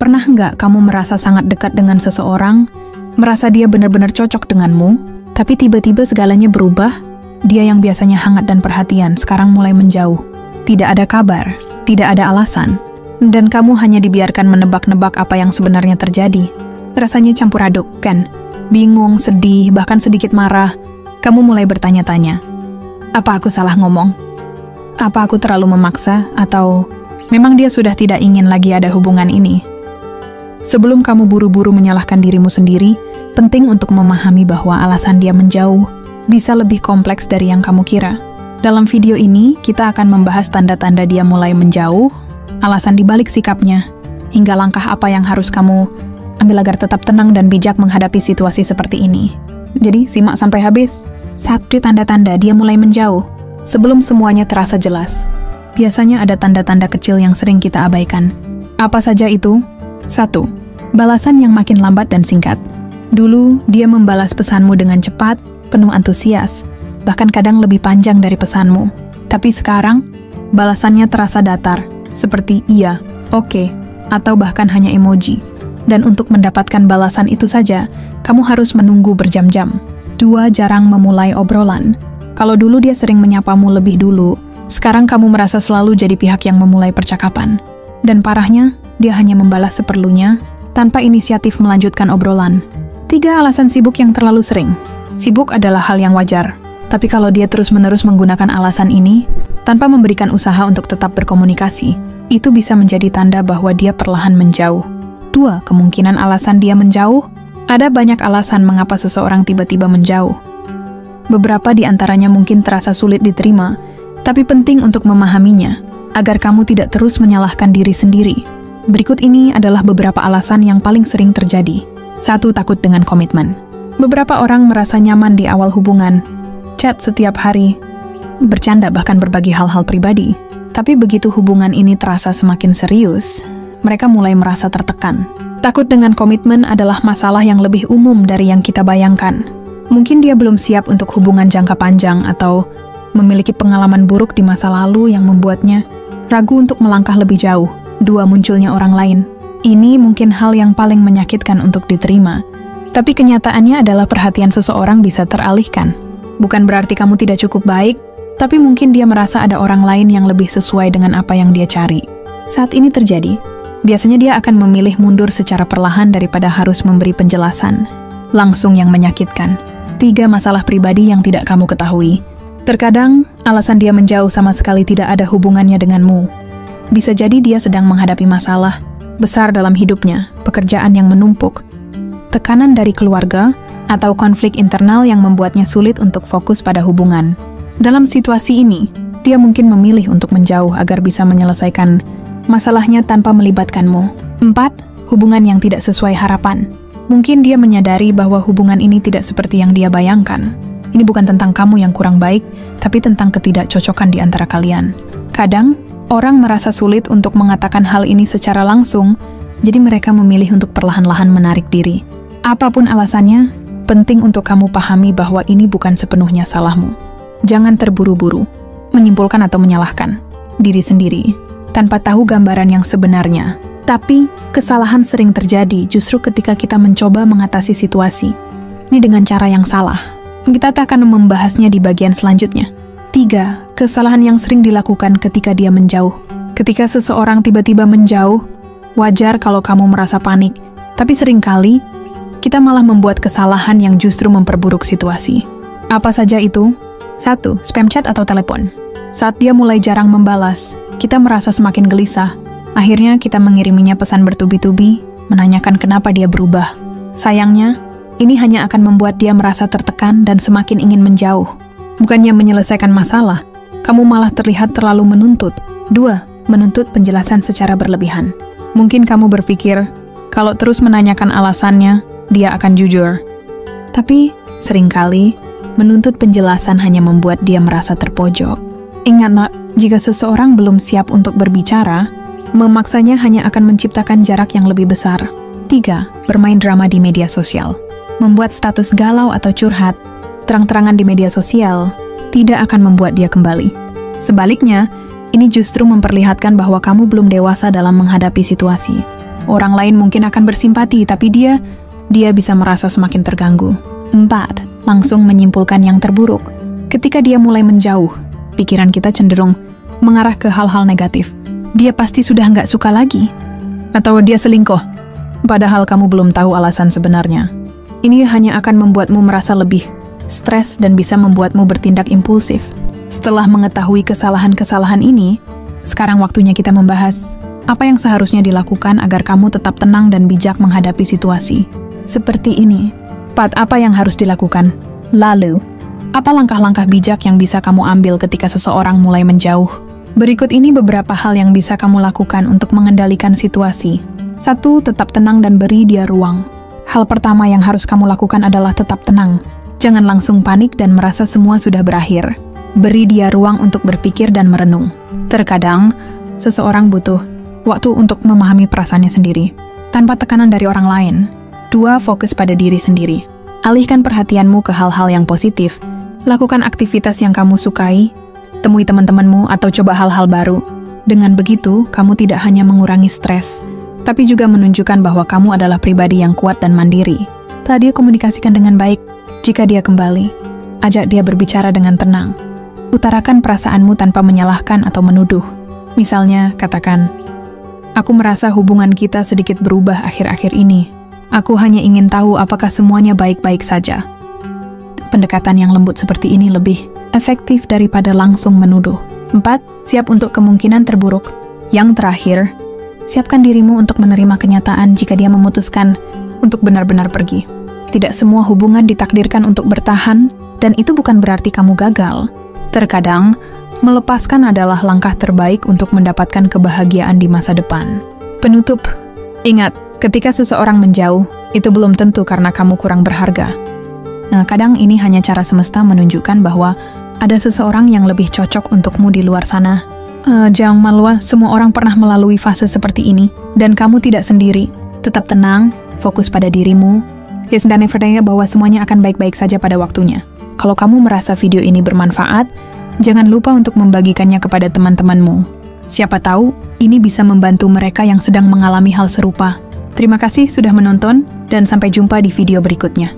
Pernah nggak kamu merasa sangat dekat dengan seseorang, merasa dia benar-benar cocok denganmu, tapi tiba-tiba segalanya berubah? Dia yang biasanya hangat dan perhatian, sekarang mulai menjauh. Tidak ada kabar, tidak ada alasan, dan kamu hanya dibiarkan menebak-nebak apa yang sebenarnya terjadi. Rasanya campur aduk, kan? Bingung, sedih, bahkan sedikit marah. Kamu mulai bertanya-tanya, apa aku salah ngomong? Apa aku terlalu memaksa? Atau memang dia sudah tidak ingin lagi ada hubungan ini? Sebelum kamu buru-buru menyalahkan dirimu sendiri, penting untuk memahami bahwa alasan dia menjauh bisa lebih kompleks dari yang kamu kira. Dalam video ini, kita akan membahas tanda-tanda dia mulai menjauh, alasan dibalik sikapnya, hingga langkah apa yang harus kamu ambil agar tetap tenang dan bijak menghadapi situasi seperti ini. Jadi, simak sampai habis. 1. Tanda-tanda dia mulai menjauh. Sebelum semuanya terasa jelas, biasanya ada tanda-tanda kecil yang sering kita abaikan. Apa saja itu? 1. Balasan yang makin lambat dan singkat. Dulu, dia membalas pesanmu dengan cepat, penuh antusias, bahkan kadang lebih panjang dari pesanmu. Tapi sekarang, balasannya terasa datar, seperti iya, oke, atau bahkan hanya emoji. Dan untuk mendapatkan balasan itu saja, kamu harus menunggu berjam-jam. 2. Jarang memulai obrolan. Kalau dulu dia sering menyapamu lebih dulu, sekarang kamu merasa selalu jadi pihak yang memulai percakapan. Dan parahnya, dia hanya membalas seperlunya, tanpa inisiatif melanjutkan obrolan. 3. Alasan sibuk yang terlalu sering. Sibuk adalah hal yang wajar, tapi kalau dia terus-menerus menggunakan alasan ini, tanpa memberikan usaha untuk tetap berkomunikasi, itu bisa menjadi tanda bahwa dia perlahan menjauh. 2. Kemungkinan alasan dia menjauh. Ada banyak alasan mengapa seseorang tiba-tiba menjauh. Beberapa di antaranya mungkin terasa sulit diterima, tapi penting untuk memahaminya, agar kamu tidak terus menyalahkan diri sendiri. Berikut ini adalah beberapa alasan yang paling sering terjadi. 1. Takut dengan komitmen. Beberapa orang merasa nyaman di awal hubungan, chat setiap hari, bercanda bahkan berbagi hal-hal pribadi. Tapi begitu hubungan ini terasa semakin serius, mereka mulai merasa tertekan. Takut dengan komitmen adalah masalah yang lebih umum dari yang kita bayangkan. Mungkin dia belum siap untuk hubungan jangka panjang atau memiliki pengalaman buruk di masa lalu yang membuatnya ragu untuk melangkah lebih jauh. 2. Munculnya orang lain. Ini mungkin hal yang paling menyakitkan untuk diterima. Tapi kenyataannya adalah perhatian seseorang bisa teralihkan. Bukan berarti kamu tidak cukup baik, tapi mungkin dia merasa ada orang lain yang lebih sesuai dengan apa yang dia cari. Saat ini terjadi, biasanya dia akan memilih mundur secara perlahan daripada harus memberi penjelasan langsung yang menyakitkan. 3. Masalah pribadi yang tidak kamu ketahui. Terkadang, alasan dia menjauh sama sekali tidak ada hubungannya denganmu. Bisa jadi dia sedang menghadapi masalah besar dalam hidupnya, pekerjaan yang menumpuk, tekanan dari keluarga, atau konflik internal yang membuatnya sulit untuk fokus pada hubungan. Dalam situasi ini, dia mungkin memilih untuk menjauh agar bisa menyelesaikan masalahnya tanpa melibatkanmu. 4. Hubungan yang tidak sesuai harapan. Mungkin dia menyadari bahwa hubungan ini tidak seperti yang dia bayangkan. Ini bukan tentang kamu yang kurang baik, tapi tentang ketidakcocokan di antara kalian. Kadang, orang merasa sulit untuk mengatakan hal ini secara langsung, jadi mereka memilih untuk perlahan-lahan menarik diri. Apapun alasannya, penting untuk kamu pahami bahwa ini bukan sepenuhnya salahmu. Jangan terburu-buru, menyimpulkan atau menyalahkan diri sendiri, tanpa tahu gambaran yang sebenarnya. Tapi, kesalahan sering terjadi justru ketika kita mencoba mengatasi situasi ini dengan cara yang salah. Kita akan membahasnya di bagian selanjutnya. 3. Kesalahan yang sering dilakukan ketika dia menjauh. Ketika seseorang tiba-tiba menjauh, wajar kalau kamu merasa panik, tapi seringkali kita malah membuat kesalahan yang justru memperburuk situasi. Apa saja itu? 1. Spam chat atau telepon. Saat dia mulai jarang membalas, kita merasa semakin gelisah. Akhirnya kita mengiriminya pesan bertubi-tubi, menanyakan kenapa dia berubah. Sayangnya, ini hanya akan membuat dia merasa tertekan dan semakin ingin menjauh. Bukannya menyelesaikan masalah, kamu malah terlihat terlalu menuntut. 2. Menuntut penjelasan secara berlebihan. Mungkin kamu berpikir, kalau terus menanyakan alasannya, dia akan jujur. Tapi, seringkali, menuntut penjelasan hanya membuat dia merasa terpojok. Ingat, jika seseorang belum siap untuk berbicara, memaksanya hanya akan menciptakan jarak yang lebih besar. 3. Bermain drama di media sosial. Membuat status galau atau curhat terang-terangan di media sosial tidak akan membuat dia kembali. Sebaliknya, ini justru memperlihatkan bahwa kamu belum dewasa dalam menghadapi situasi. Orang lain mungkin akan bersimpati, tapi dia bisa merasa semakin terganggu. 4. Langsung menyimpulkan yang terburuk. Ketika dia mulai menjauh, pikiran kita cenderung mengarah ke hal-hal negatif. Dia pasti sudah nggak suka lagi. Atau dia selingkuh. Padahal kamu belum tahu alasan sebenarnya. Ini hanya akan membuatmu merasa lebih stres dan bisa membuatmu bertindak impulsif. Setelah mengetahui kesalahan-kesalahan ini, sekarang waktunya kita membahas apa yang seharusnya dilakukan agar kamu tetap tenang dan bijak menghadapi situasi. Seperti ini. 4. Apa yang harus dilakukan? Lalu, apa langkah-langkah bijak yang bisa kamu ambil ketika seseorang mulai menjauh? Berikut ini beberapa hal yang bisa kamu lakukan untuk mengendalikan situasi. 1. Tetap tenang dan beri dia ruang. Hal pertama yang harus kamu lakukan adalah tetap tenang. Jangan langsung panik dan merasa semua sudah berakhir. Beri dia ruang untuk berpikir dan merenung. Terkadang, seseorang butuh waktu untuk memahami perasaannya sendiri, tanpa tekanan dari orang lain. 2. Fokus pada diri sendiri. Alihkan perhatianmu ke hal-hal yang positif. Lakukan aktivitas yang kamu sukai, temui teman-temanmu atau coba hal-hal baru. Dengan begitu, kamu tidak hanya mengurangi stres, tapi juga menunjukkan bahwa kamu adalah pribadi yang kuat dan mandiri. Tadi komunikasikan dengan baik. Jika dia kembali, ajak dia berbicara dengan tenang. Utarakan perasaanmu tanpa menyalahkan atau menuduh. Misalnya, katakan, "Aku merasa hubungan kita sedikit berubah akhir-akhir ini. Aku hanya ingin tahu apakah semuanya baik-baik saja." Pendekatan yang lembut seperti ini lebih efektif daripada langsung menuduh. 4. Siap untuk kemungkinan terburuk. Yang terakhir, siapkan dirimu untuk menerima kenyataan jika dia memutuskan untuk benar-benar pergi. Tidak semua hubungan ditakdirkan untuk bertahan, dan itu bukan berarti kamu gagal. Terkadang, melepaskan adalah langkah terbaik untuk mendapatkan kebahagiaan di masa depan. Penutup, ingat, ketika seseorang menjauh, itu belum tentu karena kamu kurang berharga. Kadang ini hanya cara semesta menunjukkan bahwa ada seseorang yang lebih cocok untukmu di luar sana. Jangan malu, semua orang pernah melalui fase seperti ini, dan kamu tidak sendiri. Tetap tenang, fokus pada dirimu, dan percaya bahwa semuanya akan baik-baik saja pada waktunya. Kalau kamu merasa video ini bermanfaat, jangan lupa untuk membagikannya kepada teman-temanmu. Siapa tahu, ini bisa membantu mereka yang sedang mengalami hal serupa. Terima kasih sudah menonton, dan sampai jumpa di video berikutnya.